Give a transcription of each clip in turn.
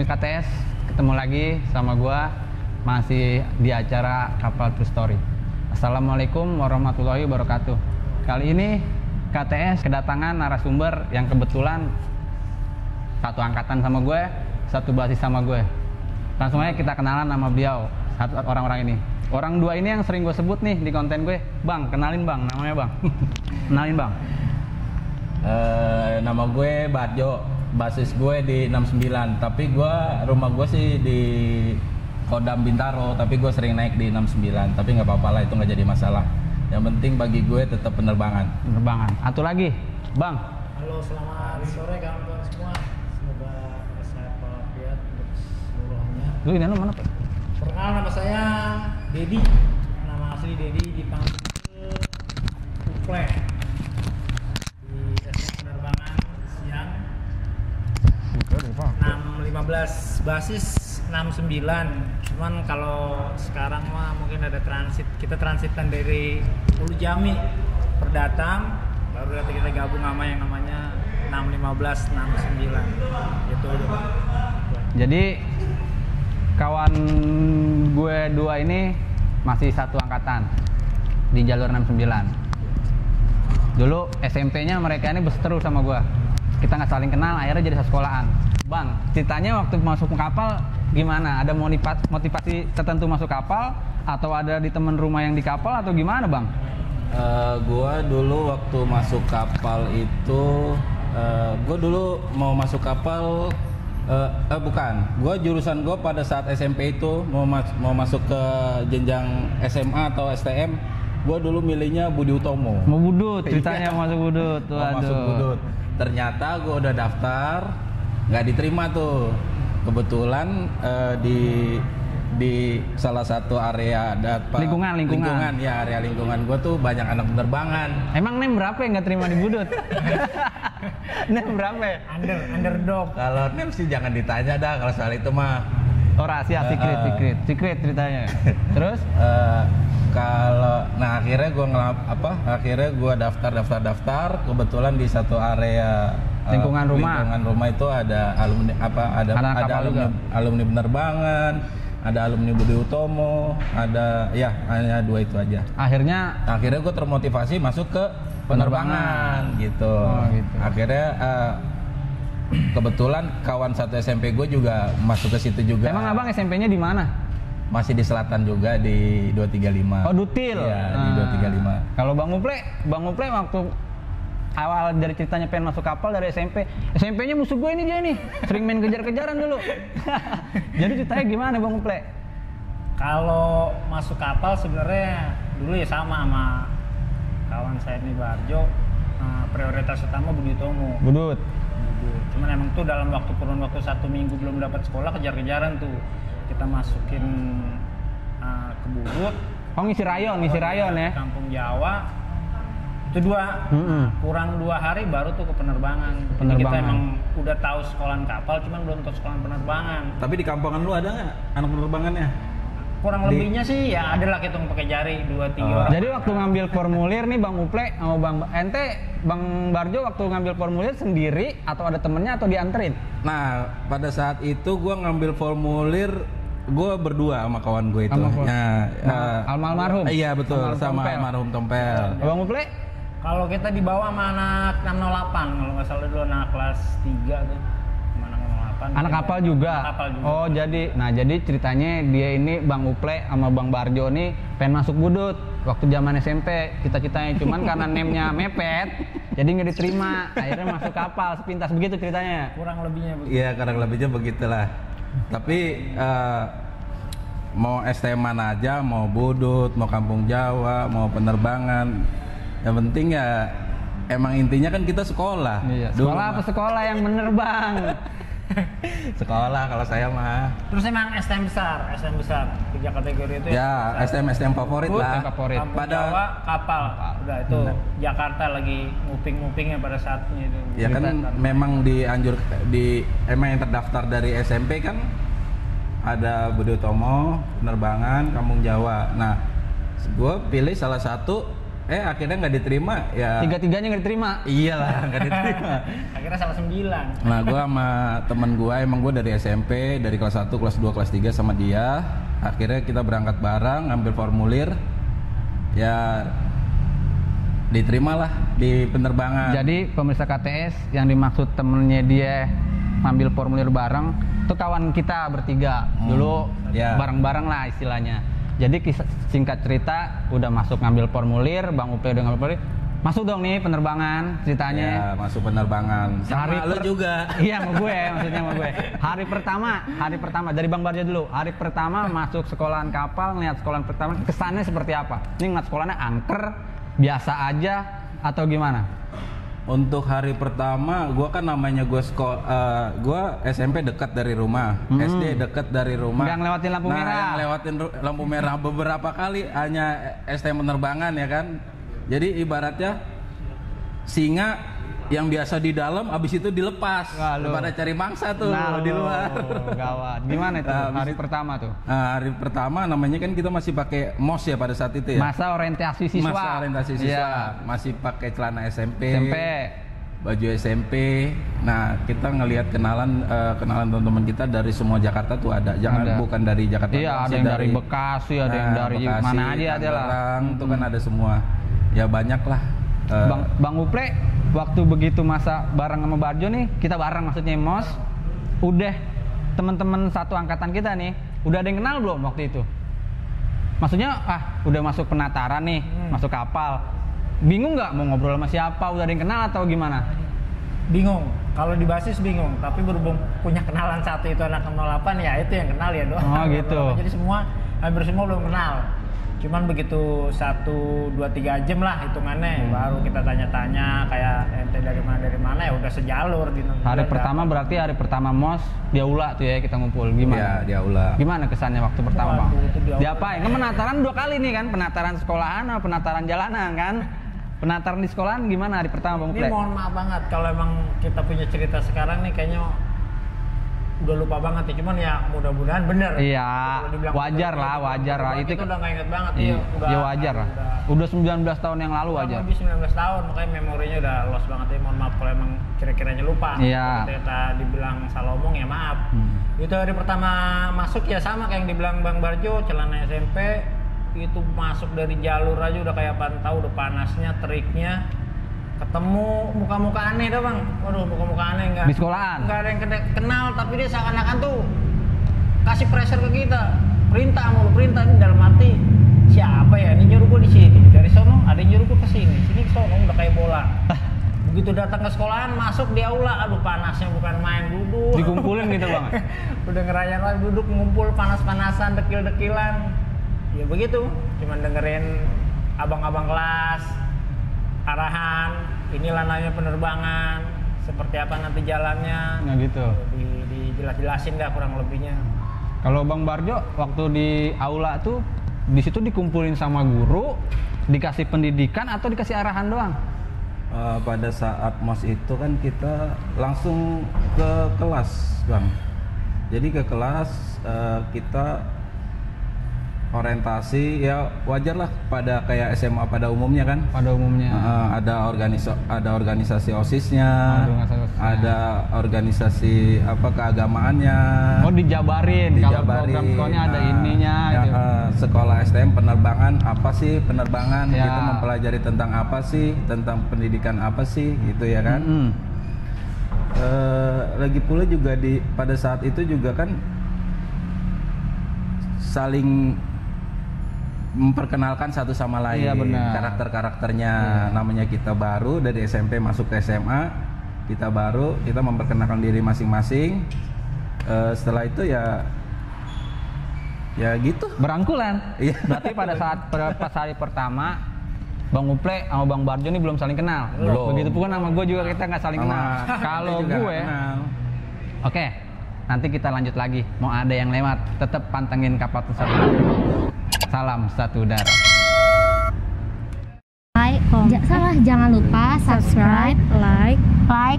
KTS, ketemu lagi sama gua masih di acara Kapal True Story. Assalamualaikum warahmatullahi wabarakatuh. Kali ini KTS kedatangan narasumber yang kebetulan satu angkatan sama gue, satu basis sama gue. Langsung aja kita kenalan sama beliau, satu orang-orang ini. Orang dua ini yang sering gue sebut nih di konten gue. Bang, kenalin bang, namanya bang. Kenalin bang. Nama gue Barjo. Basis gue di 69, tapi rumah gue sih di Kodam Bintaro, tapi gue sering naik di 69, tapi nggak apa-apa lah, itu nggak jadi masalah. Yang penting bagi gue tetap penerbangan. Penerbangan. Atau lagi, bang. Halo, selamat sore kawan-kawan semua. Semoga sehat walafiat untuk seluruhnya. Lu ini mana Pak? Perkenalkan, nama saya Dedi. Nama asli Dedi, dipanggil Uple. Di tes penerbangan siang 6.15, basis 69. Cuman kalau sekarang mah mungkin ada transit. Kita transitan dari Ulu Jami Perdatang, baru nanti kita gabung sama yang namanya 615 69. Gitu aja, Pak. Jadi kawan gue dua ini masih satu angkatan di jalur 69. Dulu SMP-nya mereka ini berseteru sama gue. Kita nggak saling kenal, akhirnya jadi satu sekolahan. Bang, ceritanya waktu masuk kapal gimana? Ada motivasi tertentu masuk kapal atau ada di temen rumah yang di kapal atau gimana bang? Gua dulu waktu masuk kapal itu, gua dulu mau masuk kapal, bukan. Jurusan gua pada saat SMP itu mau masuk ke jenjang SMA atau STM. Gua dulu milihnya Budi Utomo. Mau budut, ceritanya masuk budut. Mau masuk budut. Ternyata gua udah daftar, nggak diterima tuh. Kebetulan di salah satu area lingkungan ya, area lingkungan gue tuh banyak anak penerbangan. Emang nem berapa yang nggak terima di budut? Nem berapa? Underdog. Kalau nem sih jangan ditanya dah kalau soal itu mah. Oh rahasia, secret ceritanya. Terus? Akhirnya gue daftar. Kebetulan di satu area lingkungan rumah itu ada alumni penerbangan, ada alumni Budi Utomo, hanya dua itu aja. Akhirnya gue termotivasi masuk ke penerbangan gitu. Gitu. Akhirnya kebetulan kawan satu SMP gue juga masuk ke situ juga. Emang abang SMP-nya di mana? Masih di selatan juga di 235. Oh, Dutil. Iya, di 235. Kalau Bang Uple waktu awal dari ceritanya pengen masuk kapal dari SMP. SMP-nya musuh gue ini dia nih. Sering main kejar-kejaran dulu. Jadi ceritanya gimana Bang Uple? Kalau masuk kapal sebenarnya dulu ya sama kawan saya nih Barjo. Prioritas utama Budi Utomo. Budut. Cuman emang tuh dalam kurun waktu 1 minggu belum dapat sekolah, kejar-kejaran tuh. Kita masukin ke Budut. Oh ngisi rayon ya? Kampung Jawa. Itu kurang 2 hari baru tuh ke penerbangan. Jadi kita emang udah tahu sekolahan kapal, cuman belum tahu sekolahan penerbangan. Tapi di kampungan lu ada nggak anak penerbangannya? Kurang lebihnya sih ya ada lah, hitung pakai jari 2-3 orang. Jadi waktu ngambil formulir nih Bang Uple sama Bang Barjo waktu ngambil formulir sendiri atau ada temennya atau dianterin? Nah pada saat itu gue ngambil formulir gue berdua sama kawan gue itu. Almarhum. Iya betul, sama almarhum Tompel. Bang Uple? Kalau kita dibawa sama anak 608, kalau nggak salah dulu anak kelas 3 tuh. Anak kapal juga. Oh jadi ceritanya dia ini Bang Uple sama Bang Barjo nih pengen masuk budut waktu zaman SMP cita-citanya, cuman karena nemnya mepet jadi nggak diterima, akhirnya masuk kapal sepintas begitu ceritanya. Kurang lebihnya begitu. Iya kurang lebihnya begitulah. Tapi mau STM mana aja, mau budut, mau kampung Jawa, mau penerbangan, yang penting ya emang intinya kan kita sekolah. Iya, sekolah apa sekolah yang bener bang? Sekolah kalau saya mah. Terus emang STM besar 3 kategori itu ya STM favorit lah. Kampung Jawa, kapal. Udah itu Jakarta lagi nguping-ngupingnya pada saatnya itu. Ya kan memang emang yang terdaftar dari SMP kan ada Budi Utomo, penerbangan, kampung Jawa. Nah, gue pilih salah satu akhirnya nggak diterima ya. Tiga-tiganya nggak diterima. Iyalah, nggak diterima. Akhirnya salah 9. Nah, gue sama temen gue, emang gue dari SMP, dari kelas 1, kelas 2, kelas 3 sama dia. Akhirnya kita berangkat bareng, ngambil formulir. Ya diterimalah di penerbangan. Jadi pemirsa KTS yang dimaksud temennya dia ngambil formulir bareng, itu kawan kita bertiga dulu ya. Bareng-bareng lah istilahnya. Jadi singkat cerita udah masuk ngambil formulir, Bang Upe udah ngambil formulir, masuk dong nih penerbangan ceritanya. Ya, masuk penerbangan. Sama lu juga. Iya, sama gue, maksudnya sama gue. Hari pertama dari Bang Barjo dulu. Hari pertama masuk sekolahan kapal, ngeliat sekolahan pertama, kesannya seperti apa? Ini ngeliat sekolahnya angker, biasa aja atau gimana? Untuk hari pertama, gue kan namanya gue SMP dekat dari rumah, SD dekat dari rumah. Nggak ngelewatin lampu merah. Yang ngelewatin lampu merah beberapa kali, hanya STM penerbangan ya kan. Jadi ibaratnya singa yang biasa di dalam, abis itu dilepas. Pada cari mangsa tuh di luar. Gawat. Gimana itu hari pertama tuh? Hari pertama namanya kan kita masih pakai MOS ya pada saat itu ya. Masa orientasi siswa. Masa orientasi siswa. Yeah. Masih pakai celana SMP. Baju SMP. Nah, kita ngelihat kenalan teman-teman kita dari semua Jakarta tuh ada. Bukan dari Jakarta. Iya, ada yang dari Bekasi, ada yang dari Bekasi, mana aja ada lah. Itu kan ada semua. Ya banyak lah. Bang Uple, waktu begitu masa bareng sama Barjo nih, kita bareng maksudnya MOS, udah teman-teman satu angkatan kita nih, udah ada yang kenal belum waktu itu? Maksudnya udah masuk penataran nih, masuk kapal, bingung nggak mau ngobrol sama siapa? Udah ada yang kenal atau gimana? Bingung. Kalau di basis bingung, tapi berhubung punya kenalan satu itu anak 08 ya itu yang kenal ya doang. Oh gitu. Jadi hampir semua belum kenal. Cuman begitu 1, 2, 3 jam lah hitungannya, baru kita tanya-tanya kayak ente dari mana ya udah sejalur di Hari pertama berarti hari pertama MOS di aula tuh ya kita ngumpul, gimana? Iya, di aula. Gimana kesannya waktu pertama Bang? Diapain? Kan penataran 2 kali nih kan, penataran sekolahan sama penataran jalanan kan? Penataran di sekolahan gimana hari pertama Bang Uple? Ini mohon maaf banget kalau emang kita punya cerita sekarang nih kayaknya udah lupa banget ya, cuman ya mudah-mudahan bener. Iya, wajar lah. Itu udah nggak inget banget. Iya, wajar lah. Udah 19 tahun yang lalu wajar. Lebih 19 tahun, makanya memorinya udah lost banget ya. Mohon maaf kalau emang kira-kiranya lupa. Iya. Kalau kita dibilang salah omong ya maaf. Itu hari pertama masuk ya sama kayak yang dibilang Bang Barjo, celana SMP itu masuk dari jalur aja udah kayak pantau, udah panasnya, teriknya. Ketemu muka-muka aneh dah Bang. Waduh, muka-muka aneh enggak. Di sekolahan? Enggak ada yang kenal, tapi dia seakan-akan tuh kasih pressure ke kita. Perintah ini dalam arti siapa ya? Ini nyuruh gua di sini. Dari sono ada yang nyuruh gua ke sini. Sini ke sono udah kayak bola. Begitu datang ke sekolahan, masuk di aula, aduh panasnya bukan main, duduk. Dikumpulin gitu Bang. Udah ngerayain lagi duduk ngumpul panas-panasan, dekil-dekilan. Ya begitu, cuman dengerin abang-abang kelas arahan, inilah namanya penerbangan, seperti apa nanti jalannya. Nah gitu. Dijelas-jelasin dah kurang lebihnya. Kalau Bang Barjo waktu di aula tuh di situ dikumpulin sama guru, dikasih pendidikan atau dikasih arahan doang? Pada saat MOS itu kan kita langsung ke kelas, Bang. Jadi ke kelas kita orientasi ya wajar lah pada kayak SMA pada umumnya kan. Pada umumnya. Ada organisasi OSIS-nya, ada organisasi keagamaannya. Oh dijabarin. Kalau program sekolahnya ada ininya. Ya, gitu. Sekolah STM penerbangan apa sih penerbangan? Ya. Kita mempelajari tentang apa sih, tentang pendidikan apa sih, gitu ya kan? Lagi pula juga pada saat itu juga kan saling memperkenalkan satu sama lain, iya, karakter-karakternya. Namanya kita baru dari SMP masuk ke SMA, kita memperkenalkan diri masing-masing. Setelah itu ya gitu. Berangkulan. Iya. Berarti pas hari pertama Bang Uple sama Bang Barjo ini belum saling kenal. Belum. Begitu pun sama gue juga kita nggak saling kenal. Kalau gue, oke. Nanti kita lanjut lagi. Mau ada yang lewat, tetap pantengin Kapal Pesawat. Salam satu udara. Hai, Jangan lupa subscribe, like,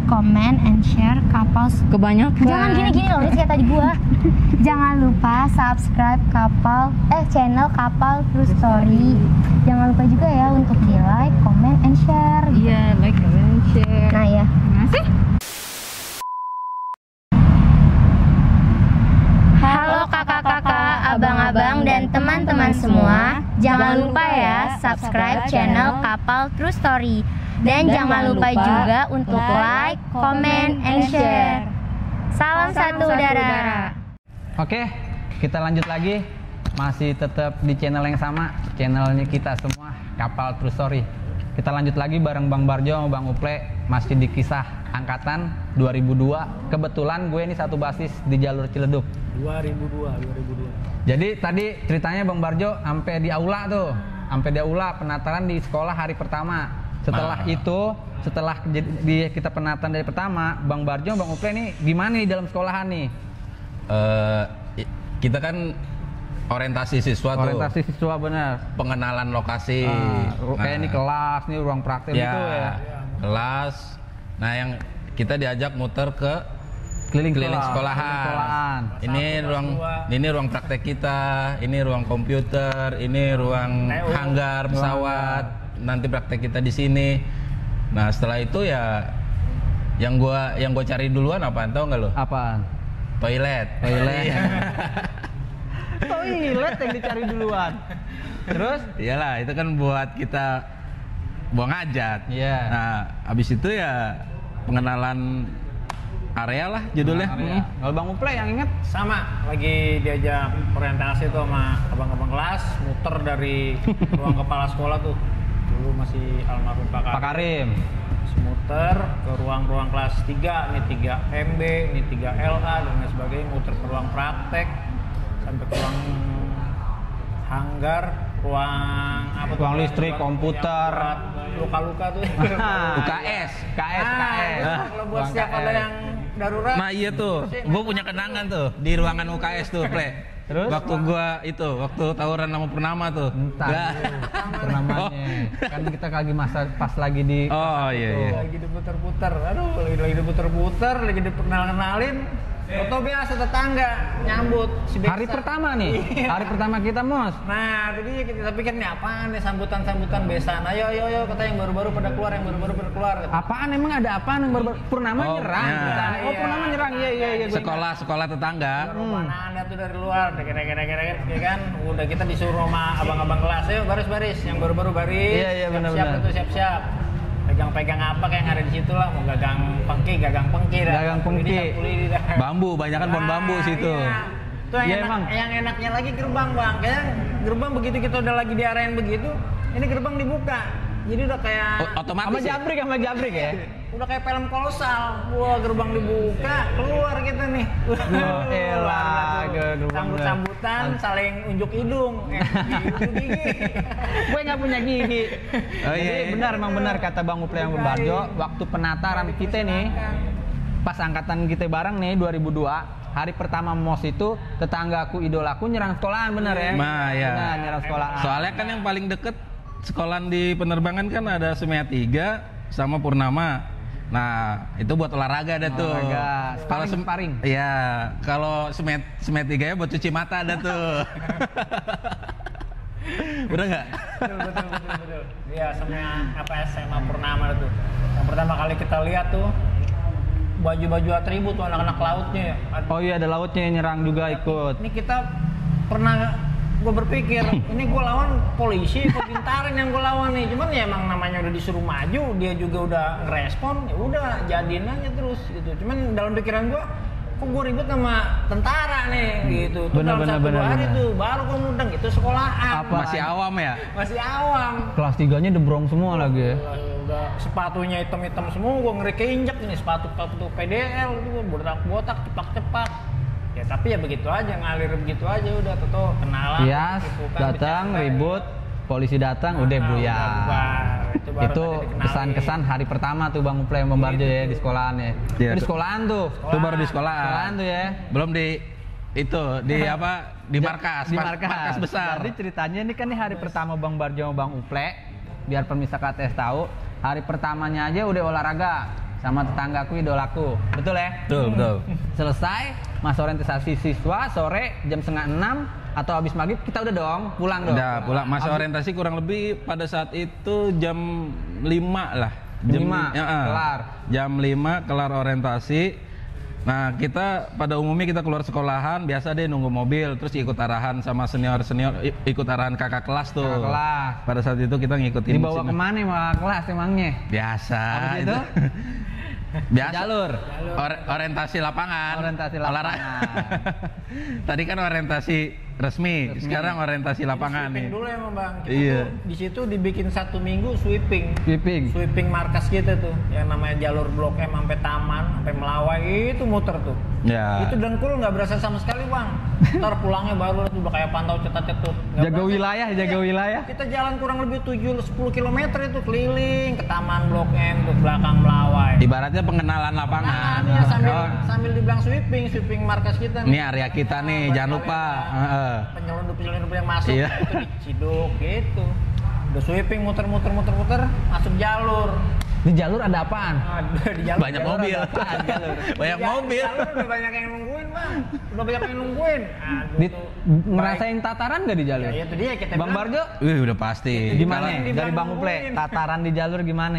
comment, and share Kapal. Kebanyakan. Jangan gini-gini loh, Riz, kayak tadi gua. Jangan lupa subscribe channel Kapal True Story. Jangan lupa juga ya untuk di like, comment, and share. Iya, like, comment, share. Nah ya. Masih? Halo kakak-kakak, abang-abang, dan teman-teman semua. Jangan lupa ya subscribe channel Kapal True Story. Dan jangan lupa juga untuk like, comment, and share. Salam satu udara. Oke, kita lanjut lagi. Masih tetap di channel yang sama, channelnya kita semua, Kapal True Story. Kita lanjut lagi bareng Bang Barjo sama Bang Uple, masih di kisah angkatan 2002. Kebetulan gue ini satu basis di jalur Ciledug. 2002. Jadi tadi ceritanya Bang Barjo sampai di aula tuh, sampai di aula penataran di sekolah hari pertama. Setelah itu, setelah kita penataran dari pertama, Bang Barjo, Bang Uple nih gimana nih dalam sekolahan nih? Kita kan orientasi siswa tuh. Orientasi siswa benar. Pengenalan lokasi. Kayak ini kelas, nih ruang praktek gitu ya. Kelas. Nah, yang kita diajak muter ke keliling sekolahan. Ini ruang praktek kita, ini ruang komputer, ini ruang hanggar pesawat. Nanti praktek kita di sini. Nah, setelah itu ya yang gua cari duluan apaan, tahu nggak lo? Apaan? Toilet. Toilet yang dicari duluan. Terus? Iyalah, itu kan buat kita buang hajat. Iya. Nah, abis itu ya pengenalan area lah judulnya. Kalau Bang Uple yang inget? Sama, lagi diajak orientasi tuh sama abang-abang kelas, muter dari ruang kepala sekolah tuh. Dulu masih almarhum Pak Karim. Muter ke ruang-ruang kelas 3, ini 3 MB, ini 3 LA dan lain sebagainya, muter ke ruang praktek sampai ke ruang hanggar, ruang listrik, komputer, luka-luka tuh. UKS. Kalau buat siapa ada yang darurat. Nah iya tuh, gue punya kenangan tuh di ruangan UKS tuh, Ple. Terus? Waktu tawuran sama Purnama tuh. Purnamanya. Kan kita lagi pas lagi di. Oh iya. Lagi diputer-puter. Aduh, lagi diputer-puter, lagi dikenalin. Foto biasa tetangga nyambut si hari pertama nih. Hari pertama kita, Mos. Nah, jadi kita pikir nih apaan nih sambutan besan. Ayo kata yang baru-baru pada keluar, Apaan emang ada apaan yang baru Purnama nyerang? Iya. Purnama nyerang. Iya. Sekolah tetangga. Mana ada tuh dari luar, kira-kira kan. Udah kita disuruh sama abang-abang kelas, ayo baris-baris, yang baru-baru baris. Iya benar. Siap. Pegang-pegang apa kayak yang ada di situ lah, mau gagang pengki dah. Bambu, banyak kan pohon bambu situ. Iya. Tuh yang enaknya lagi gerbang, Bang. Kayak gerbang begitu kita udah lagi diarahin begitu, ini gerbang dibuka. Jadi udah kayak otomatis sama jabrik ya. Udah kayak film kolosal. Wah, gerbang dibuka, keluar kita nih. Sambut-sambutan, saling unjuk hidung. Gue nggak punya gigi. Jadi emang benar kata Bang Uple yang Barjo, waktu penataran kita nih, pas angkatan kita bareng nih 2002, hari pertama MOS itu tetanggaku, idolaku nyerang sekolahan, bener ya? Nah, ya. Benar, nyerang sekolahan. Soalnya kan yang paling deket sekolahan di penerbangan kan ada Semea 3 sama Purnama. Nah, itu buat olahraga ada tuh. Kalau sparing. Iya, kalau Semea 3 ya buat cuci mata ada tuh. Udah nggak? Betul. Iya, SMA Purnama tuh. Yang pertama kali kita lihat tuh baju-baju atribut tuh anak-anak lautnya ya. Oh iya, ada lautnya yang nyerang juga ikut. Ini kita pernah, gue berpikir ini gue lawan polisi, Bintaran yang gue lawan nih. Cuman ya emang namanya udah disuruh maju, dia juga udah ngerespon, ya udah jadiin aja terus gitu. Cuman dalam pikiran gue, kok gue ribut sama tentara nih gitu. Tuh dalam satu hari tuh baru gue mudeng itu sekolahan. Masih awam ya? Masih awam. Kelas 3-nya debrong semua lagi ya. Udah sepatunya hitam-hitam semua, gue ngeri keinjek ini sepatu PDL itu gue botak cepak-cepak. Ya tapi ya begitu aja, ngalir begitu aja udah tuh kenalan. Iya, datang ribut, polisi datang udah buyar. Itu kesan-kesan hari pertama tuh Bang Uple yang Barjo ya di sekolahan ya. Di sekolahan tuh. Itu baru di sekolahan tuh ya. Belum di itu di apa? Di markas. Di markas besar. Jadi ceritanya ini kan nih hari pertama Bang Barjo sama Bang Uple biar pemirsa KTS tahu, hari pertamanya aja udah olahraga sama tetanggaku idolaku. Betul ya? Betul. Selesai masa orientasi siswa sore jam 5:30 atau habis maghrib kita udah dong pulang dong. Udah pulang. Masa orientasi kurang lebih pada saat itu jam 5 lah. Jam 5 kelar. Jam 5 kelar orientasi. Nah, kita pada umumnya kita keluar sekolahan biasa deh nunggu mobil, terus ikut arahan sama senior, ikut arahan kakak kelas tuh. Kakak kelas. Pada saat itu kita ngikutin. Dibawa kemana kakak kelas emangnya? Biasa. Habis itu? Biasa. Jalur. Orientasi lapangan. Orientasi lapangan. Olahraga. Tadi kan orientasi resmi. Sekarang orientasi lapangan nih. Sweeping dulu emang Bang. Kita Iya. tuh di situ dibikin 1 minggu sweeping. Sweeping. Markas kita tuh yang namanya jalur Blok M sampai Taman, sampai Melawai itu muter tuh. Ya. Itu dengkul nggak berasa sama sekali Bang. Ntar pulangnya baru udah kayak pantau cetat-cetut. Nggak Jaga berasa. wilayah, jaga Iya. wilayah. Kita jalan kurang lebih 7-10 km itu keliling ke Taman Blok M ke belakang Melawai. Ibaratnya pengenalan lapangan. Nah, ya, Oh, sambil dibilang sweeping markas kita ini area kita nih, jangan lupa. penyelundup yang masuk Iya. itu diciduk gitu. Udah sweeping muter masuk jalur. Di jalur ada apaan? Di jalur Banyak jalur mobil. ada apaan, jalur. Banyak Di mobil. jalur udah banyak yang nungguin Bang. Udah banyak yang nungguin. Aduh, Di, tuh. ngerasain tataran gak di jalur? Ya, itu dia kita Bang bilang. Barjo Wih, udah pasti. gimana? Kalau Dari dibilang Bang Uple, nungguin. tataran di jalur gimana?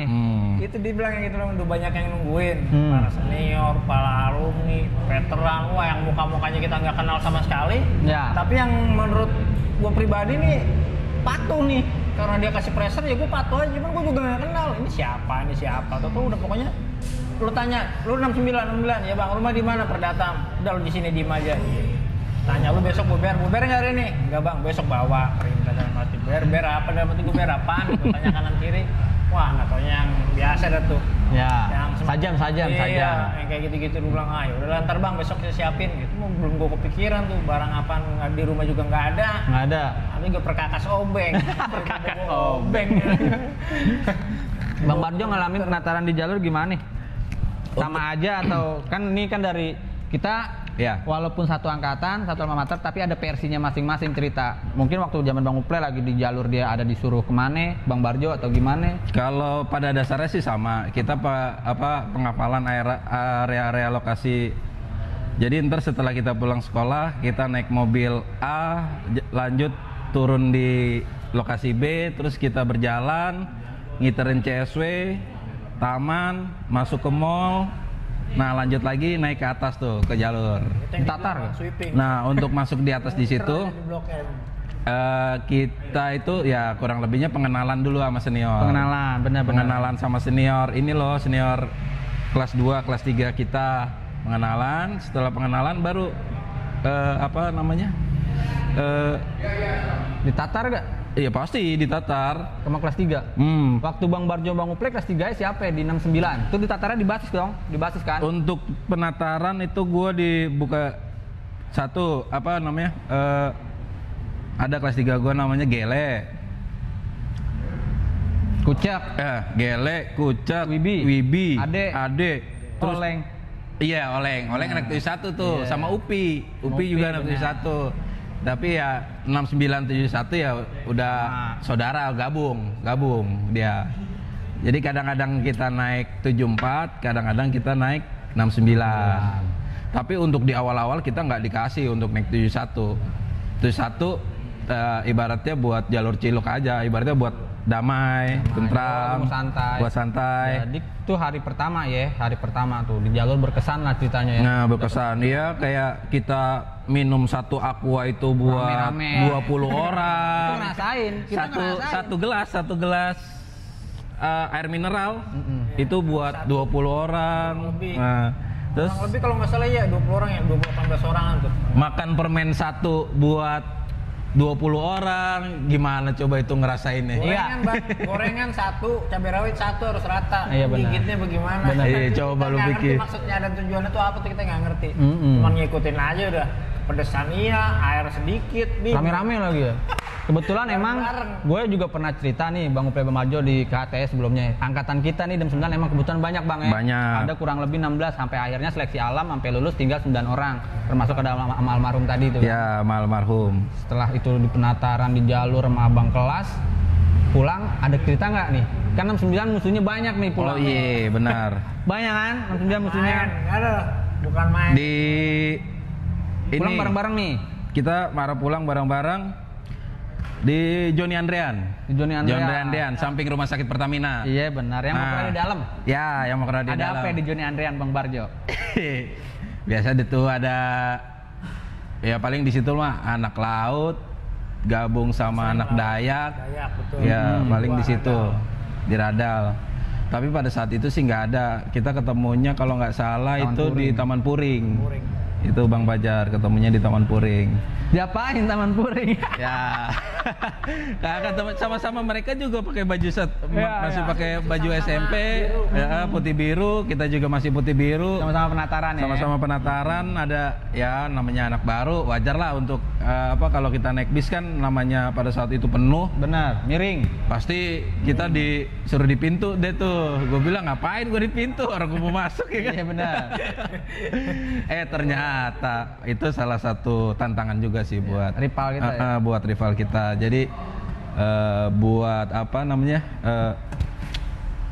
Itu dibilang yang gitu loh, udah banyak yang nungguin. Hmm. Para senior, para alumni, veteran, wah yang muka-mukanya kita nggak kenal sama sekali. Ya. Tapi yang menurut gua pribadi nih patuh nih, karena dia kasih pressure ya gua patuh aja. Cuman gua juga nggak kenal ini siapa. Tuh udah pokoknya lu tanya, lu 69 ya Bang, rumah di mana? Perdatam. Udah lu di sini diem aja. Tanya lu besok buber nggak hari ini? Enggak Bang, besok bawa. Perintah dalam hati buber apa dalam hati buber apaan? Gua tanya kanan kiri. Wah, nggak taunya yang biasa dah tuh. Ya, Yang sajam. Iya, yang kayak gitu-gitu lu bilang, ya udah ntar Bang besok saya siapin. Itu belum gua kepikiran tuh barang apaan di rumah juga nggak ada. Nggak ada. Tapi gue perkakas obeng. obeng. Bang Barjo ngalamin penataran di jalur gimana nih? Sama aja atau kan ini kan dari kita Ya. walaupun satu angkatan, satu alma mater, tapi ada versinya masing-masing cerita. Mungkin waktu zaman Bang Uple lagi di jalur dia ada disuruh kemana, Bang Barjo atau gimana? Kalau pada dasarnya sih sama. Kita penghafalan area lokasi. Jadi ntar setelah kita pulang sekolah, kita naik mobil A, lanjut turun di lokasi B, terus kita berjalan, ngiterin CSW, taman, masuk ke mall. Nah lanjut lagi naik ke atas tuh ke jalur. Tatar. Sweeping. Nah untuk masuk di atas di situ Di Blok M. kita itu ya kurang lebihnya pengenalan dulu sama senior. Pengenalan, benar-benar. Pengenalan sama senior. Ini loh senior kelas 2, kelas 3 kita pengenalan. Setelah pengenalan baru Ditatar gak? Iya pasti ditatar. Sama kelas 3? Waktu Bang Barjo Bang Uple kelas 3 siapa ya? Di 69? Itu ditatarnya di basis dong? Di basis kan? Untuk penataran itu gue dibuka satu ada kelas 3 gue namanya Gele. Kucak. Gele, Kucak, Wibi. Ade. Terus Oleng. Iya, Oleng anak 71 tuh, sama Upi juga anak 71. Tapi ya 6971 ya udah saudara gabung dia. Jadi kadang-kadang kita naik 74, kadang-kadang kita naik 69. Tapi untuk di awal-awal kita nggak dikasih untuk naik 71. 71 ibaratnya buat jalur Cilok aja, ibaratnya buat damai, tentram, buat santai. Jadi itu hari pertama tuh di jalur berkesan lah ceritanya ya. Nah berkesan, ya kayak kita minum satu aqua itu buat Rame-rame. 20 orang. Kita ngerasain. Satu gelas air mineral itu buat 20 orang. Lebih. Nah, terus Kurang lebih kalau nggak salah ya 20 orang ya, 18 orangan tuh. makan permen satu buat 20 orang, gimana coba itu ngerasainnya? Gorengan Bang, gorengan satu, cabai rawit satu harus rata. Iya, benar. Gigitnya bagaimana? Benar. Iya, coba lu Kita nggak pikir. ngerti maksudnya dan tujuannya tuh apa tuh kita nggak ngerti. Mm-mm. Cuman ngikutin aja udah. Pedesan iya, air sedikit. Rame-rame lagi ya. Kebetulan emang Bareng-bareng. gue juga pernah cerita nih Bang Uple Bang Barjo di KTS sebelumnya. Angkatan kita nih 69 emang kebetulan banyak Bang ya. Banyak. Ada kurang lebih 16 sampai akhirnya seleksi alam sampai lulus tinggal 9 orang. Termasuk ada almarhum tadi itu. Ya, almarhum. Setelah itu di penataran di jalur sama abang kelas, pulang ada cerita nggak nih? Kan 69 musuhnya banyak nih pulang. Oh iya, benar. Banyak kan 69 musuhnya kan? Ada, bukan main. Di Pulang ini bareng-bareng nih. kita marah pulang bareng-bareng di Joni Andrean. Di Joni Andrean, samping rumah sakit Pertamina. Iya benar, yang mau di dalam. Ya, yang mau di Ada dalam. apa ya di Joni Andrean Bang Barjo? Biasa itu ada ya paling di situ mah anak laut gabung sama anak Dayak. Dayak, betul. Ya, paling di Gua situ di Radal. Tapi pada saat itu sih nggak ada. Kita ketemunya kalau nggak salah Taman itu di Puring. Taman Puring. Puring. Itu Bang Bajar ketemunya di Taman Puring. Diapain Taman Puring? Ya, kakak teman sama-sama mereka juga pakai baju masih pakai baju SMP, ya, putih biru. Kita juga masih putih biru. Sama-sama penataran ya. Sama-sama penataran. Ada ya namanya anak baru, wajar lah untuk kalau kita naik bis kan namanya pada saat itu penuh. Benar, miring. Pasti kita disuruh di pintu deh tuh. Gue bilang ngapain gue di pintu, orang gue mau masuk ya kan. Iya benar. Ternyata itu salah satu tantangan juga sih buat rival kita ya? buat rival kita. Jadi buat apa namanya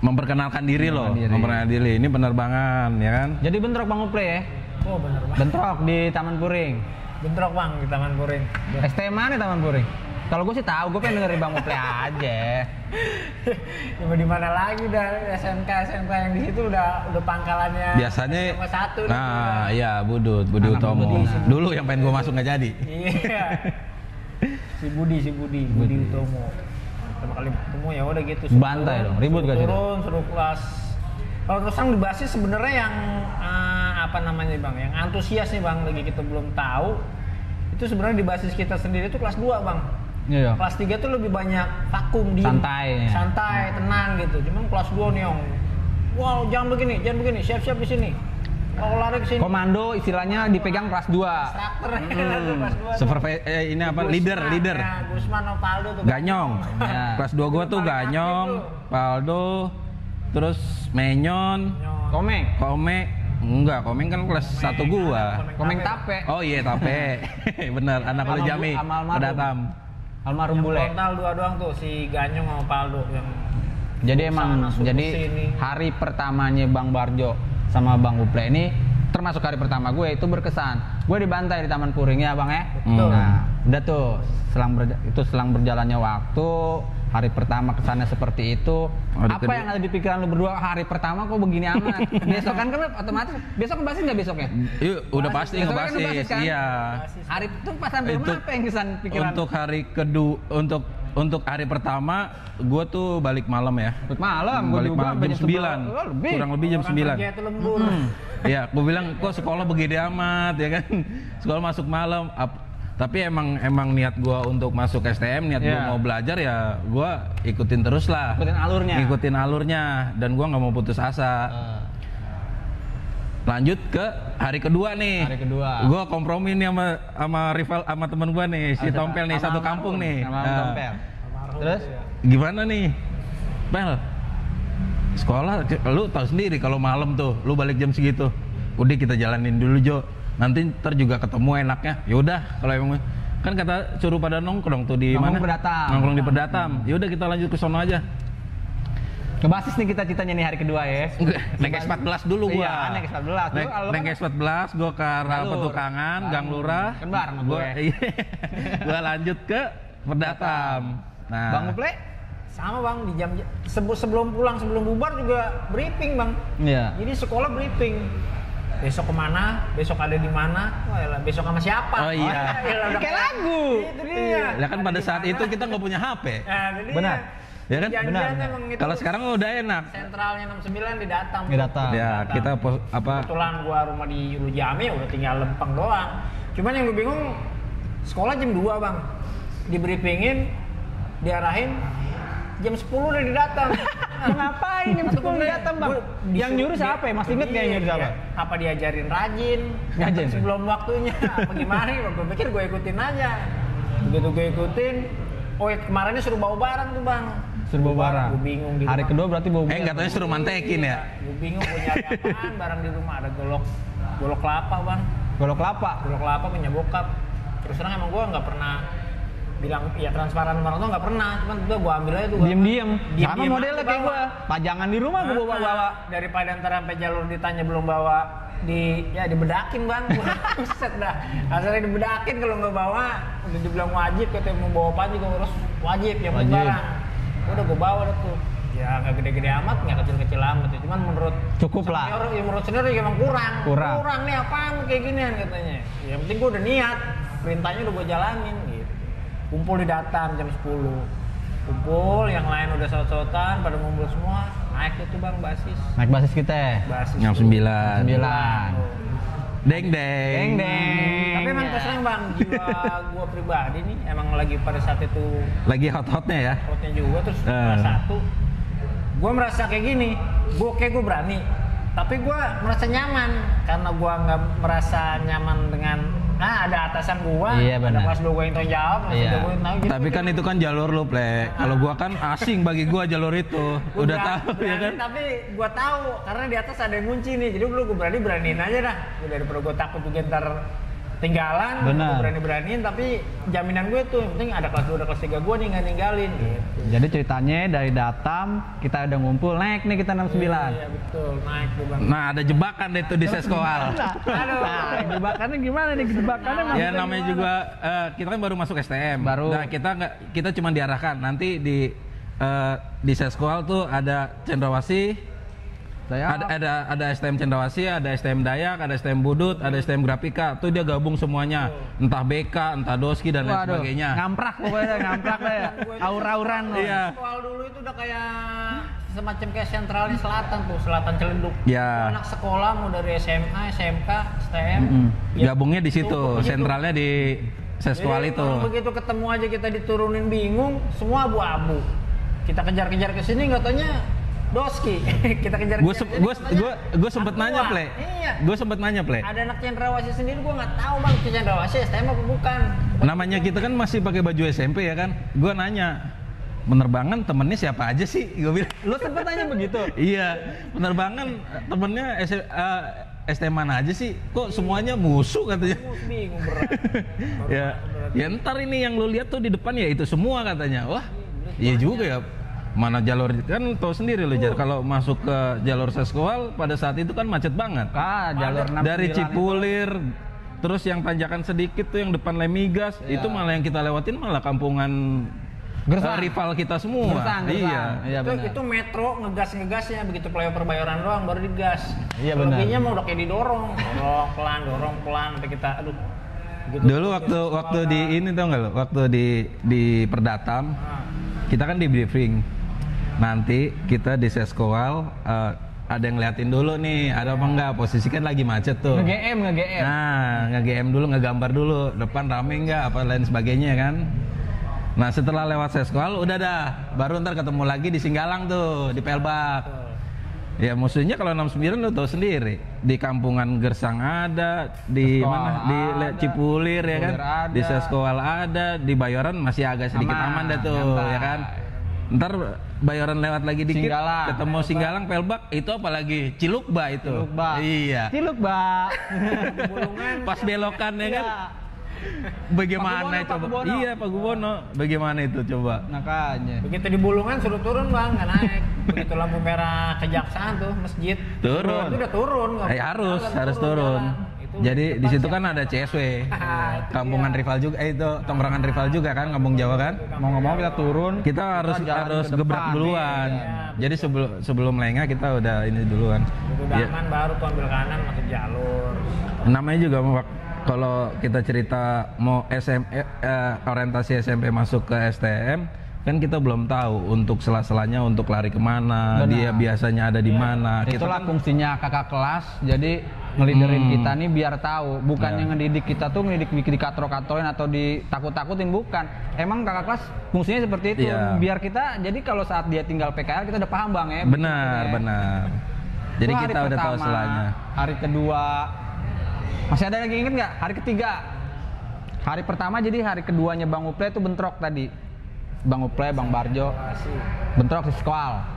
memperkenalkan diri loh, memperkenalkan diri. Ini penerbangan ya kan. Jadi bentrok Bang Uple ya? Oh bener Bang. Bentrok di Taman Puring. Bentrok Bang di Taman Puring. ST mana Taman Puring? Kalau gue sih tahu, gue pengen dengerin Bang Uple aja. Ya mau di mana lagi udah SMK yang di situ udah pangkalannya. Biasanya sama satu. nah iya Budi Anak Utomo. Budi. Dulu yang pengen gue masuk nggak jadi. Iya. si Budi Utomo. Pertama kali ketemu ya udah gitu. Bantai dong, ribut gak sih? Suruh kelas. Kalau terus terang di basis sebenarnya yang apa namanya Bang, yang antusias nih Bang, lagi kita belum tahu. Itu sebenarnya di basis kita sendiri itu kelas 2 Bang. Iya. Kelas 3 tuh lebih banyak vakum, diem, santai, tenang gitu. Cuman kelas 2 nih yang wow, jangan begini, siap-siap di sini. Kalau lari ke sini. Komando istilahnya dipegang kelas 2. Instruktur kelas 2. Supervisor ini apa? Leader. Ya, Gusman sama Paldo tuh. Ganyong. Ya. Kelas 2 gua tuh Ganyong, Paldo, terus Menyon, Komeng. Enggak, Komeng kan kelas 1 gua. Komeng Tape. Oh iya, Tape. Bener, anak Ulu Jami. Pendatam. Almarhum bule. Frontal 2 doang tuh, si Ganyong sama Paldo yang. Jadi emang hari pertamanya Bang Barjo sama Bang Uple ini termasuk hari pertama gue itu berkesan. Gue dibantai di Taman Puring ya Bang ya. Betul. Nah, udah tuh selang berjalannya waktu, hari pertama kesannya seperti itu. Apa yang ada di pikiran lu berdua hari pertama kok begini amat? Besok kan otomatis besok ngebasis nggak besoknya? Iya, udah pasti Besok kan ngebasis. ngebasis kan? Iya. Hari itu pas sampai rumah apa yang kesan pikiran? Untuk hari kedua untuk hari pertama gue tuh balik malam ya. Malam, balik juga malam jam 9. Kurang lebih jam 9. Kerja itu lembur. Ya, gue bilang kok sekolah begini amat ya kan. Sekolah masuk malam. Tapi emang niat gue untuk masuk STM, niat gue mau belajar ya gue ikutin terus lah. Ikutin alurnya dan gue nggak mau putus asa. Lanjut ke hari kedua nih. Gue kompromi nih sama rival, sama temen gue nih, si Tompel nih, satu kampung nih. Terus gimana nih, Pel? Sekolah, lu tahu sendiri kalau malam tuh, lu balik jam segitu. Udah kita jalanin dulu Jo. Nanti ntar juga ketemu enaknya. Yaudah, kalau emang kan kata suruh pada nongkrong tuh di mana? Nongkrong di Perdatam. Yaudah kita lanjut ke sono aja. Kebasis nih kita citanya nih hari kedua ya. Naik S14 dulu gua. Iya, naik S14. Naik S14 gua ke arah Petukangan, Gang Lurah. Kan bareng sama gue. Gua lanjut ke Perdatam. Nah, Bang Uple? Sama Bang, di jam sebelum pulang, sebelum bubar juga briefing Bang. Iya. Jadi sekolah briefing. Besok kemana? Besok ada di mana? Wah, yalah, besok sama siapa? Oh iya. Kayak lagu. Itu dia. Ya kan pada saat itu kita nggak punya HP. Nah, itu dia. Benar. Ya kan? Benar. Kalau sekarang udah enak. Sentralnya 69 di Datam. Ya, kita Kebetulan gua rumah di Ulu Jami udah tinggal lempeng doang. Cuman yang gue bingung sekolah jam 2 Bang. Di briefingin, diarahin jam 10 udah di Datam. Ngapain jam 10 di Datam Bang? Yang nyuruh siapa ya? Masih inget gak yang nyuruh siapa? Apa diajarin rajin? Rajin. Sebelum waktunya. Apa gimana? Gue pikir gue ikutin aja. Begitu gue ikutin, kemarinnya suruh bawa barang tuh Bang. Suruh bawa barang. Gue bingung di Hari rumah. kedua berarti bawa barang. katanya suruh mantekin ya. Gue bingung gue nyari apaan barang di rumah. Ada golok kelapa Bang. Golok kelapa. Golok kelapa punya bokap. Terus terang emang gue nggak pernah bilang ya transparan sama orang tua nggak pernah, cuman gua ambil aja tuh. Diem-diem. Sama Diem-diem modelnya aja kayak bawa. gua. Pajangan di rumah gua bawa. Daripada ntar sampai jalur ditanya belum bawa dibedakin bang. Buset dah. Asalnya dibedakin kalau nggak bawa udah dibilang wajib, katanya mau bawa apa juga harus wajib ya Wajib. barang. Udah gua bawa dah tuh. Ya nggak gede-gede amat, nggak kecil-kecil amat ya. Cuman menurut Cukup lah. senior, ya menurut senior ya emang kurang. Kurang. Nih apaan kayak ginian katanya. Ya, yang penting gua udah niat, perintahnya udah gua jalanin gitu. Kumpul di Datam jam 10. Kumpul, yang lain udah saut-sautan, pada ngumpul semua. Naik itu bang basis. Naik basis kita. Basis. Jam 9. 9. Deng deng. Tapi emang terserang bang, jiwa gua pribadi nih emang lagi pada saat itu Lagi hot-hotnya ya. hotnya juga, terus satu gua merasa kayak gini, gua berani, tapi gua merasa nyaman karena gua nggak merasa nyaman dengan ada atasan gua, Iya, ada benar. kelas 2 gua yang tanggung jawab, kelas Iya. 3 gua yang tahu gitu. Tapi kan itu kan jalur lu, Ple. Kalau gua kan asing bagi gua jalur itu. Gua Udah berani- tahu ya berani, kan. Tapi gua tahu karena di atas ada yang ngunci nih, jadi gua beraniin aja dah. Gua daripada gua takut juga ntar tinggalan, Benar. gua beraniin, tapi jaminan gue tuh yang penting ada kelas 2 ada kelas 3 gua nih nggak ninggalin gitu. Jadi ceritanya dari Datam kita udah ngumpul, naik nih kita 69. Iya betul, naik tuh bang. Nah, ada jebakan deh tuh di seskoal. Aduh. Nah, jebakannya gimana nih? Jebakannya Ya maksudnya namanya gimana? juga kita kan baru masuk STM. Baru. Nah, kita cuma diarahkan nanti di seskoal tuh ada cendrawasih, Saya ada STM Cendrawasih, ada STM Dayak, ada STM Budut, ada STM Grafika. Tuh dia gabung semuanya, entah BK, entah Doski dan lain Waduh, sebagainya. ngamprak pokoknya, ngamprak lah ya. Aur-auran loh. Iya. Soal dulu itu udah kayak semacam kayak sentralnya selatan tuh, selatan Celenduk. Ya. Anak sekolah mau dari SMA, SMK, STM. Gabungnya di situ, begitu. sentralnya di seskoal Jadi, itu. orang begitu ketemu aja kita diturunin bingung, semua abu-abu. Kita kejar-kejar ke sini nggak taunya Doski. Kita kejar-kejar. Gue sempet nanya, Ple. Iya. Gue sempet nanya, Ple. Ada anak Cendrawasih sendiri, gue nggak tahu bang itu Cendrawasih STM apa bukan. Namanya kita kan masih pakai baju SMP ya kan. Gue nanya, penerbangan temennya siapa aja sih? Gue bilang. Lu sempet nanya begitu? Iya, penerbangan temennya STM mana aja sih? Kok semuanya musuh katanya? Bingung berat. Ya ntar ini yang lu lihat tuh di depan ya itu semua katanya. Wah, iya juga ya. Mana jalur kan tahu sendiri lo Jar, kalau masuk ke jalur seskoal pada saat itu kan macet banget. Jalur 69 Dari itu. Cipulir terus yang tanjakan sedikit tuh yang depan Lemigas, itu malah yang kita lewatin malah kampungan Gersang. rival kita semua. Gersang. Iya. Iya benar. Itu metro ngegasnya begitu flyover Bayoran doang baru digas. Iya, benar. Lebihnya mau udah kayak didorong, dorong pelan sampai kita aduh. Gitu. Dulu waktu di ini tau nggak lo? Waktu di Perdatam kita kan di briefing. Nanti kita di seskoal ada yang ngeliatin dulu nih, ada apa enggak, posisi kan lagi macet tuh. Nge-GM. Nah, nge-GM dulu, ngegambar dulu, depan rame enggak, apa lain sebagainya kan. Nah, setelah lewat seskoal, udah dah, baru ntar ketemu lagi di Singgalang tuh, di Pelbak. Ya musuhnya kalau 69 lo tau sendiri, di kampungan Gersang ada, di Seskoal mana, di ada, Cipulir ya kan, Cipulir ada. di seskoal ada, di Bayoran masih agak sedikit aman dah tuh, nyantai. ya kan. Ntar Bayoran lewat lagi dikit, Singgalang. ketemu Singgalang, Pelbak, itu apalagi Cilukba itu. Cilukba. Iya. Cilukba. Pas belokan ya kan. Iya. Bagaimana Pak Gubono, coba? Pak Gubono. Iya Pak Gubono. Bagaimana itu coba? Makanya. Begitu di Bulungan suruh turun bang, nggak naik. Begitu lampu merah kejaksaan tuh masjid. Turun. Itu udah turun. nggak Harus turun. jalan. Itu Jadi di situ depan kan ada CSW, Itu kampungan dia. rival juga, itu tongkrongan rival juga kan, kampung Jawa kan. Mau nggak mau kita turun. Kita harus jalan ke gebrak depan. duluan. Iya. Jadi sebelum lengah kita udah ini duluan. Begitu udah Ya, aman baru tuh ambil kanan masuk jalur. namanya juga kalau kita cerita mau orientasi SMP masuk ke STM, kan kita belum tahu untuk sela-selanya untuk lari kemana, Benar. dia biasanya ada di mana. Kita Itulah kan fungsinya kakak kelas. Jadi ngeliderin kita nih biar tahu, bukannya Ya. ngedidik kita tuh ngedidik dikatro-katroin atau ditakut-takutin, bukan. Emang kakak kelas fungsinya seperti itu, Iya. biar kita jadi kalau saat dia tinggal PKL kita udah paham bang ya. benar. Jadi Itu hari kita udah tahu pertama, selanya. Hari kedua masih ada lagi inget nggak? Hari ketiga. Hari pertama jadi hari keduanya Bang Uple itu bentrok tadi. Bang Uple, Bang Barjo bentrok di sekolah.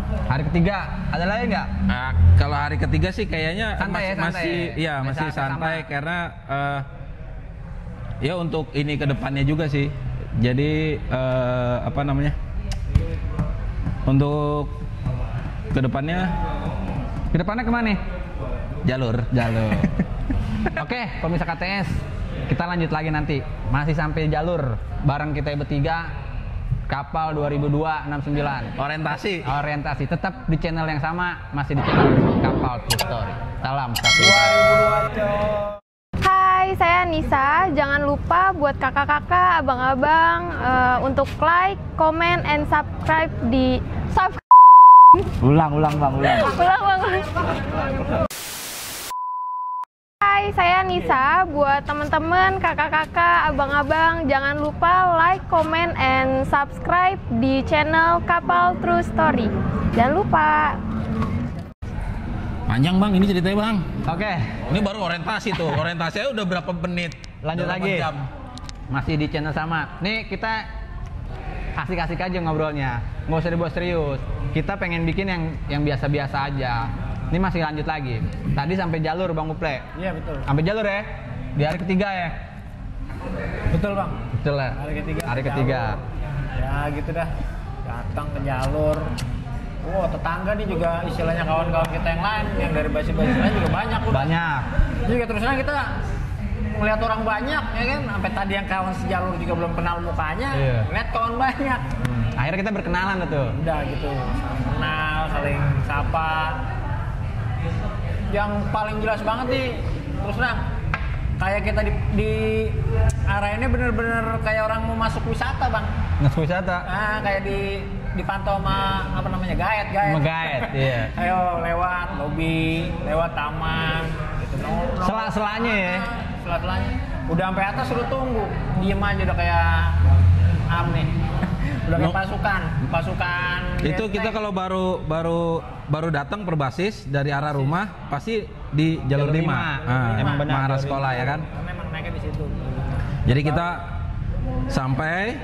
Hari ketiga ada lagi nggak? Nah, kalau hari ketiga sih kayaknya Santai ya, masih santai santai sama. karena ya untuk ini ke depannya juga sih. Jadi apa namanya? Untuk kedepannya kemana nih? jalur. Oke, pemirsa KTS, kita lanjut lagi nanti. Masih sampai jalur bareng kita bertiga. Kapal 2002-69 orientasi tetap di channel yang sama, masih di channel Kapal True Story. Salam satu. Hai, saya Nisa. Jangan lupa buat kakak-kakak, abang-abang untuk like, comment, and subscribe di Ulang bang. Hai, saya Nisa. Buat teman-teman, kakak-kakak, abang-abang, jangan lupa like, comment, and subscribe di channel Kapal True Story. Jangan lupa. Panjang bang, ini ceritanya bang. Oke, Ini baru orientasi tuh. Orientasinya udah berapa menit? lanjut Udah lagi. berapa jam? Masih di channel sama. Nih kita asik-asik aja ngobrolnya, nggak usah dibawa serius. Kita pengen bikin yang biasa-biasa aja. Ini masih lanjut lagi. Tadi sampai jalur Bang Uple. Iya betul. Sampai jalur ya. Di hari ketiga ya. Betul bang. Betul lah. Hari ketiga. Ya gitu dah. Datang ke jalur. Wow, tetangga nih juga istilahnya kawan-kawan kita yang lain, yang dari basi-basi lain juga banyak udah. Banyak. Juga terus terang kita melihat orang banyak ya kan, sampai tadi yang kawan sejalur juga belum kenal mukanya, Iya. lihat kawan banyak. Akhirnya kita berkenalan tuh. Udah gitu, saling kenal, saling sapa. Yang paling jelas banget nih, terus terang kayak kita di area ini bener-bener kayak orang mau masuk wisata bang. Nges wisata. Ah, kayak dipantau sama apa namanya gaet. Ngegaet, iya. Ayo lewat lobi, lewat taman, gitu. Sela-selanya ya. Sela-selanya. Udah sampai atas suruh tunggu, diem aja udah kayak nih. Udah kayak pasukan. Itu kita kalau baru datang berbasis dari arah rumah pasti di jalur 5. Emang benar, Mengarah jalur sekolah lima. ya kan. Memang naiknya di situ. Jadi kita sampai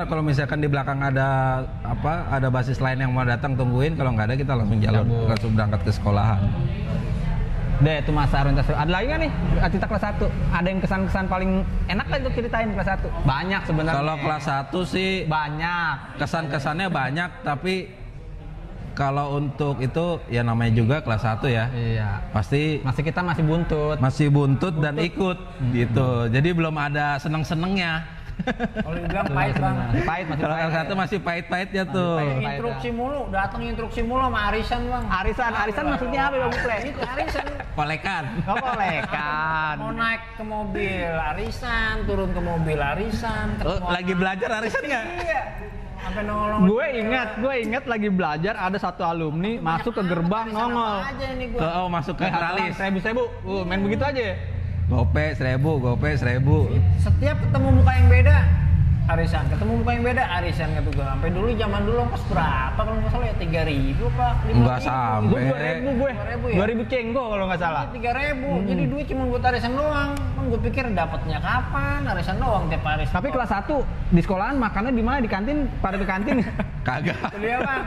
kalau misalkan di belakang ada basis lain yang mau datang tungguin, kalau nggak ada kita langsung langsung berangkat ke sekolahan. Deh, itu masa orientasi. Ada lagi nggak nih? Kita kelas 1. Ada yang kesan-kesan paling enak kan itu ceritain kelas 1? Banyak sebenarnya. Kalau kelas 1 sih banyak. kesan-kesannya banyak, tapi kalau untuk itu ya namanya juga kelas 1 ya. Iya. Pasti Kita masih buntut. dan ikut gitu. Jadi belum ada seneng-senengnya. Kalau dibilang pahit bang. Masih Kalau pahit. kelas 1 masih pahit-pahitnya tuh. Instruksi mulu, datang instruksi mulu sama arisan bang. Arisan maksudnya apa Bang Uple? Itu arisan. Kolekan. Oh, kolekan. Mau naik ke mobil arisan, turun ke mobil arisan. Lagi belajar arisan nggak? Iya. Sampai nolong. Gue ingat lagi belajar ada satu alumni masuk ke gerbang nongol. Aja ini gua. Masuk ke tralis. 1000. Main begitu aja. Gope 1000. Setiap ketemu muka yang beda, arisan. Ketemu muka yang beda, arisan kata gua. Sampai dulu zaman dulu ongkos berapa kalau nggak salah ya 3.000 Pak. 5.000. Enggak sampai. 2.000 ya? 2.000 cenggo kalau nggak salah. 3.000. Jadi duit cuma buat arisan doang. Kan gue pikir dapatnya kapan? Arisan doang tiap hari. Tapi kelas 1 di sekolahan makannya di mana? Di kantin? Pada di kantin? Kagak. Itu dia bang,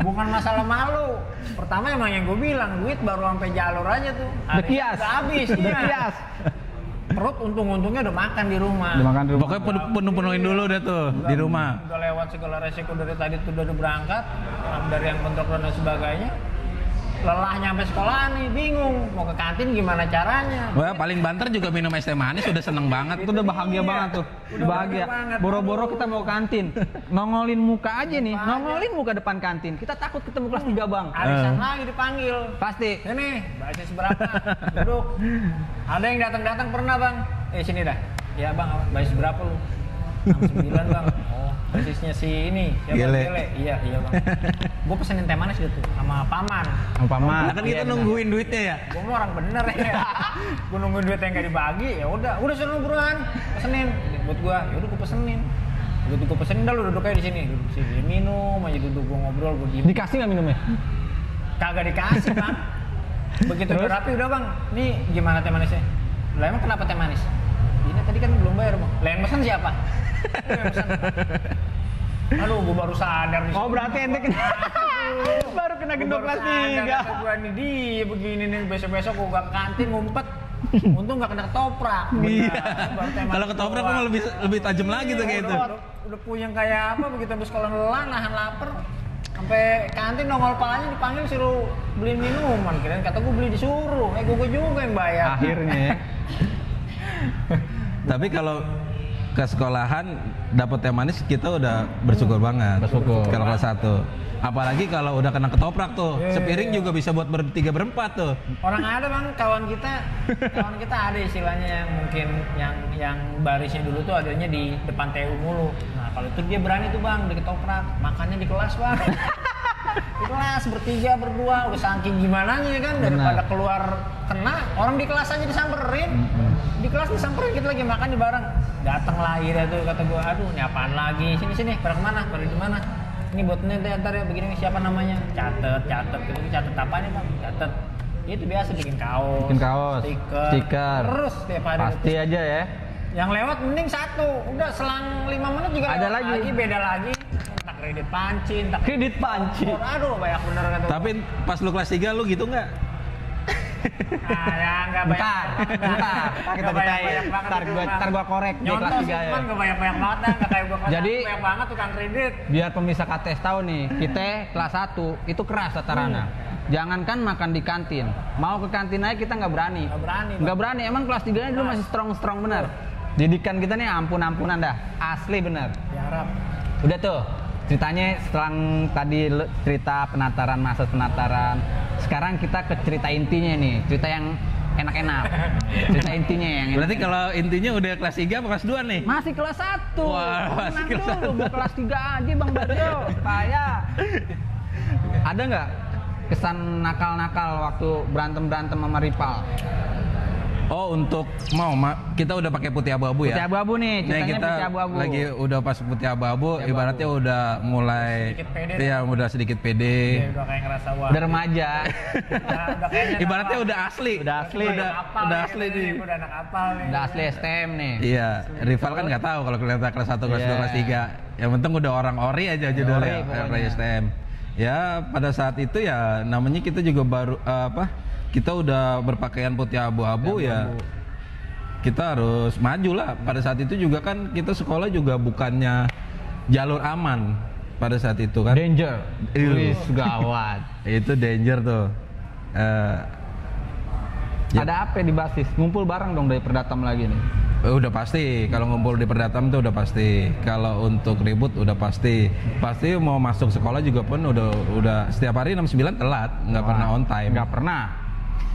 bukan masalah malu. Pertama emang yang gue bilang, duit baru sampai jalur aja tuh. Udah kias. Udah habis, Udah iya. kias. Perut untung-untungnya udah makan di rumah. Pokoknya penuhin dulu deh tuh di rumah. Udah lewat segala resiko dari tadi tuh udah berangkat, dari yang bentrok dan sebagainya. Lelah nyampe sekolah nih, bingung mau ke kantin gimana caranya. Wah, paling banter juga minum es teh manis udah seneng banget. Itu udah bahagia banget tuh. Udah Bahagia. banget. Boro-boro kita mau ke kantin. Nongolin muka aja nih. Nongolin muka depan kantin. Kita takut ketemu kelas 3, Bang. Arisan lagi dipanggil. Pasti. Ini basis berapa? Duduk. Ada yang datang-datang pernah bang. Sini dah. Ya bang, basis berapa lu? 69 bang. Oh, basisnya si ini. Gele. Iya bang. Gue pesenin teh manis gitu sama paman. Paman. Nah, kan kita nungguin duitnya ya. Gue mau orang bener ya. Gue nungguin duit yang gak dibagi. Ya udah sana buruan. Pesenin. Buat gue, ya udah gue pesenin. Begitu gue pesenin, dah lu duduk aja di sini. Duduk sini minum aja, duduk gue ngobrol, gue diem. Dikasih nggak minumnya? Kagak dikasih bang. Begitu udah rapi udah bang. Nih gimana teh manisnya? Lah emang kenapa teh manis? Ini tadi kan belum bayar bang. Lah yang pesen siapa? Yang pesen. Aduh, gue baru sadar nih. Oh, berarti ente kena. Baru kena gendong kelas 3. Gue nih dia begini nih, besok-besok gue gak ke kantin ngumpet. Untung nggak kena ketoprak. Iya. Baru teh manis Kalau ketoprak doang. mah lebih tajam lagi tuh kayak itu. Udah puyeng kayak apa begitu habis sekolah lelah nahan lapar. Sampai kantin nongol palanya dipanggil suruh beliin minuman. Kirain kata gue beli disuruh. Gue juga yang bayar. Akhirnya ya. Tapi kalau ke sekolahan dapet teh manis kita udah bersyukur banget. Bersyukur. Kalau kelas 1. Apalagi kalau udah kena ketoprak tuh, sepiring juga bisa buat bertiga berempat tuh. Orang ada bang, kawan kita ada istilahnya yang mungkin yang barisnya dulu tuh adanya di depan TU mulu. Nah kalau itu dia berani tuh bang, di ketoprak, makannya di kelas bang. Di kelas bertiga berdua, udah saking gimana ya kan, daripada keluar kena, orang di kelas aja disamperin. Di kelas disamperin, kita lagi makan di bareng. Datang lah akhirnya tuh, kata gua, aduh ini apaan lagi, sini pada kemana, pada di mana? Ini buat ntar ya begini siapa namanya, catet gitu, catet apa nih bang, catet itu biasa bikin kaos, stiker, terus tiap hari Pasti aja ya. yang lewat mending satu, udah selang 5 menit juga Ada lewat lagi. beda lagi, entah kredit panci, Kredit panci. aduh banyak bener kata gua. Tapi pas lu kelas 3 lu gitu nggak? Ya nggak banyak. Bentar, kita ceritain. Ntar gua korek di kelas 3 ya. Cuman nggak banyak banget dah, nggak kayak gua kelas Jadi, 1, banyak banget tukang kredit. Biar pemirsa KTS tahu nih, kita kelas 1 itu keras tatarana. Jangankan makan di kantin, mau ke kantin aja kita nggak berani. Nggak berani. Emang kelas 3-nya dulu masih strong bener. Didikan kita nih ampun-ampunan dah, asli bener. Diharap. Udah tuh, ceritanya setelah tadi cerita masa penataran. Sekarang kita ke cerita intinya nih, cerita yang enak-enak. Cerita intinya yang enak. Berarti kalau intinya udah kelas 3 apa kelas 2 nih? Masih kelas 1. Wah, masih kelas dulu, gua kelas 3 aja Bang Barjo. Kayak ada nggak kesan nakal-nakal waktu berantem sama rival? Oh, untuk kita udah pakai putih abu-abu ya. Putih abu-abu nih, Nih ceritanya kita putih abu-abu. lagi udah pas putih abu-abu, ibaratnya udah mulai Sedikit pede iya, udah sedikit pede. Ya, udah kayak ngerasa wah. Udah remaja. Udah kayaknya Ibaratnya udah asli. Udah asli. Udah asli nih. Udah anak apal nih. Udah asli STM nih. Iya, rival kan nggak tahu kalau kelihatan kelas 1, kelas 2, Iya. kelas 3. Yang penting udah orang ori aja judulnya, pokoknya. Ori STM. Ya, pada saat itu ya namanya kita juga baru kita udah berpakaian putih abu-abu ya. Kita harus maju lah. Pada saat itu juga kan kita sekolah juga bukannya jalur aman pada saat itu kan. Danger. Wis Iya. gawat. Itu danger tuh. Ya. Ada apa di basis? Ngumpul bareng dong dari Perdatam lagi nih. Udah pasti, kalau ngumpul di Perdatam tuh udah pasti. Kalau untuk ribut udah pasti. Pasti mau masuk sekolah juga pun udah setiap hari 6-9 telat, nggak pernah on time. Nggak pernah.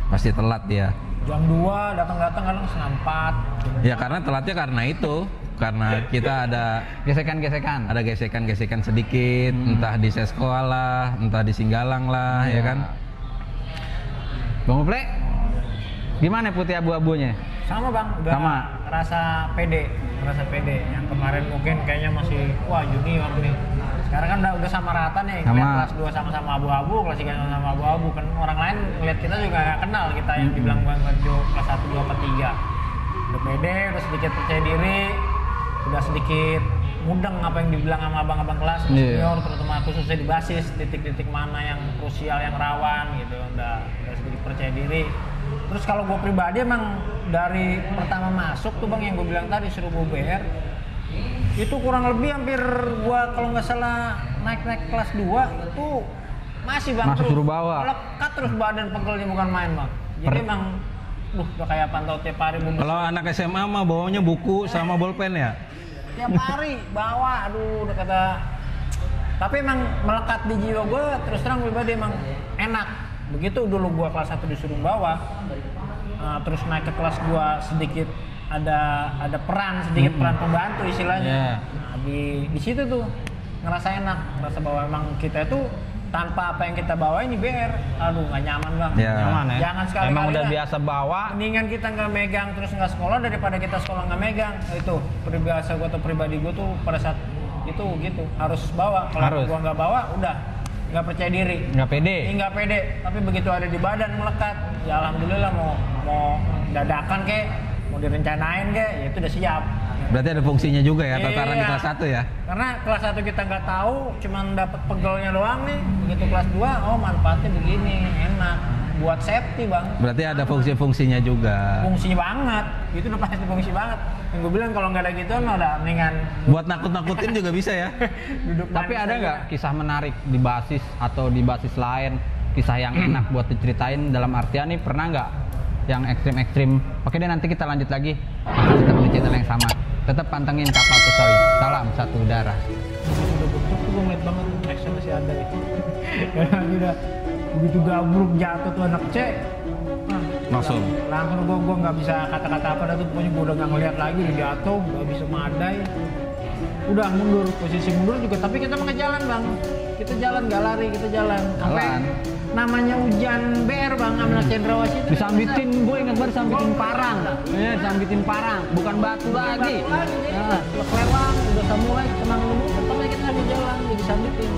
Pasti telat dia. Jam 2 datang-datang kadang setengah 4. Ya karena telatnya karena itu, karena kita ada Gesekan-gesekan. gesekan-gesekan sedikit, entah di sekolah lah, entah di Singgalang lah, ya kan. Bang Uple, gimana putih abu-abunya? Sama bang, udah Sama. rasa pede. Yang kemarin mungkin kayaknya masih wah junior nih. Sekarang kan udah sama rata nih, Sama. ngeliat kelas 2 sama-sama abu-abu, kelas 3 sama-sama abu-abu. Kan orang lain ngeliat kita juga gak kenal kita yang dibilang Bang Barjo kelas 1, 2, 3. Udah pede, udah sedikit percaya diri, udah sedikit mudeng apa yang dibilang sama abang-abang kelas, senior, terutama khususnya di basis, titik-titik mana yang krusial, yang rawan gitu, udah sedikit percaya diri. Terus kalau gue pribadi emang dari pertama masuk tuh bang yang gue bilang tadi suruh gue BR, itu kurang lebih hampir gue kalau nggak salah naik kelas 2 itu masih bang Masih suruh bawa. melekat terus badan pegelnya bukan main bang. Jadi emang udah kayak pantau tiap hari bumbu. Kalau anak SMA mah bawanya buku sama bolpen ya. Tiap hari bawa, aduh udah kata. Tapi emang melekat di jiwa gue terus terang pribadi emang enak. Begitu dulu gue kelas 1 disuruh bawa, terus naik ke kelas 2 sedikit ada peran sedikit peran pembantu istilahnya. Nah, di situ tuh ngerasa enak, ngerasa bahwa emang kita itu tanpa apa yang kita bawa ini BR, aduh nggak nyaman bang. Ya. Nyaman ya? Jangan sekali-kali Emang udah lah. biasa bawa. Mendingan kita nggak megang terus nggak sekolah daripada kita sekolah nggak megang. Itu peribahasa gue atau pribadi gue tuh pada saat itu gitu harus bawa. Kalau Harus. gue nggak bawa udah nggak percaya diri. Nggak pede. Nggak pede. Tapi begitu ada di badan melekat, ya alhamdulillah mau dadakan kek, mau direncanain kek, ya itu udah siap. Berarti ada fungsinya juga ya tataran di Iya. kelas 1 ya. Karena kelas 1 kita nggak tahu, cuman dapat pegelnya doang nih. Begitu kelas 2, oh manfaatnya begini, enak. buat safety bang. Berarti ada fungsi-fungsinya juga. Fungsinya banget, itu udah pasti fungsi banget. Yang gue bilang kalau nggak ada gitu mah udah mendingan Buat nakut-nakutin juga bisa ya. duduk Tapi manis ada aja. nggak kisah menarik di basis atau di basis lain, kisah yang enak buat diceritain dalam artian nih pernah nggak yang ekstrim-ekstrim? Oke deh, nanti kita lanjut lagi tetap di channel yang sama. Tetap pantengin Kapal Tustory. Salam satu darah. Udah bocor tuh gue ngeliat banget action masih ada ya. Dan lagi udah begitu gabruk jatuh tuh anak C. Langsung gue nggak bisa kata-kata apa dah tuh, pokoknya gue udah nggak ngeliat lagi, udah jatuh nggak bisa madai, udah mundur, posisi mundur juga, tapi kita pakai jalan bang, kita jalan nggak lari, kita jalan sampai Jalan. namanya hujan BR bang, Amina Cendrawasih itu disambitin, gue ingat banget disambitin parang. Iya, disambitin parang, bukan batu lagi. Nah, kelewang udah mulai tenang dulu, pertama kita sambil jalan, jadi sambitin.